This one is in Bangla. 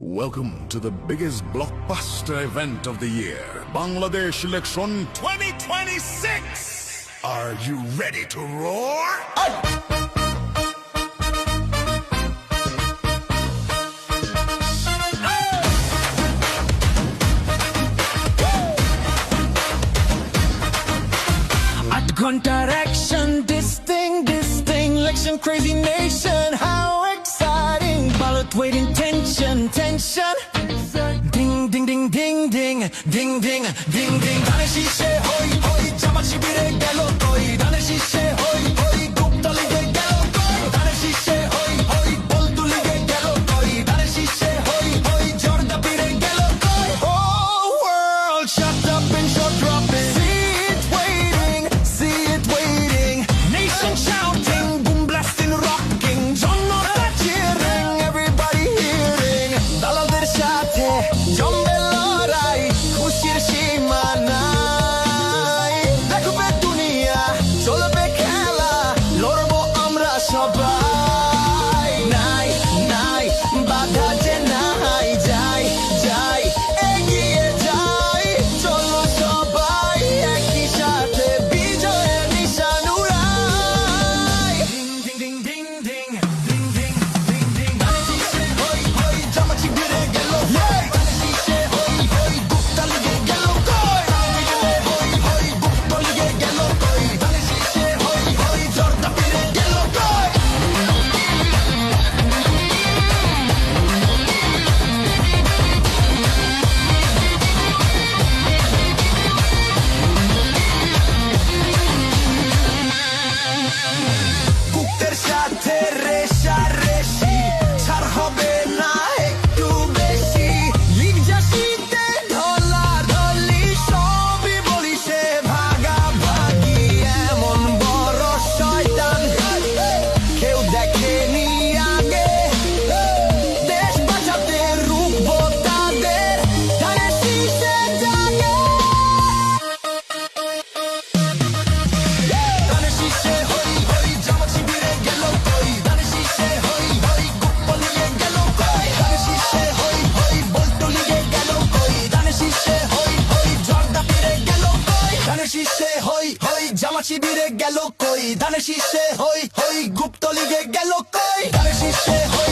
Welcome to the biggest blockbuster event of the year, Bangladesh Election 2026! Are you ready to roar? Gunter action, this thing, election crazy nation. How exciting, ballot waiting, tension. Ding, ding, ding, ding, ding, ding, ding, ding, ding. ধানের শীষে হই হই, জামাত শিবিরে গেল কই। ধানের শীষে হই হই, গুপ্তা লিগে গেল কই। ধানের শীষে হই হই, বলতু লিগে গেল কই। ধানের শীষে হই হই, জর্দা পীরে গেল কই। Oh world, shut up and shut drop it. See it waiting, nation shouting, boom blasting, rocking, Janata cheering, everybody hearing. দালালদের সাথে জমবে লড়াই, খুশির সীমা নাই। দেখবে দুনিয়া, চলবে খেলা, লড়বো আমরা সবাই। নাই নাই বাধা যে নাই, যাই যাই এগিয়ে যাই। চলো সবাই একই সাথে বিজয়ের নিশান উড়াই। Ding ding ding ding ding ding ding ding. ধানের শীষে হই হই, জামাত শিবিরে গেল কই। ধানের শীষে হই হই, গুপ্তা লিগে গেল কই। ধানের শীষে হই হই, গুপ্তা লিগে গেল কই। ধানের শীষে হই হই, জর্দা পীরে গেল কই। কুকের সাথে রেশারেশি, ছাড় হবে না একটু বেশি। লিগ জাসিতে ঢলাঢলি, সবই বলিছে ভাগাভাগি। এমন বড় শয়তান কেউ দেখেনি আগে। দেশ বাঁচাতে রুখবো তাদের, ধানের শীষে জাগে। ধানের শীষে হই হই, জামাত শিবিরে গেল কই। ধানের শীষে হই হই, গুপ্তা লিগে গেল কই। ধানের শীষে হই হই, বলতু লিগে গেল কই। ধানের শীষে হই হই, জর্দা পীরে গেল কই। ধানের শীষে হই হই, জামাত শিবিরে গেল কই। ধানের শীষে হই হই, গুপ্তা লিগে গেল কই। ধানের শীষে হই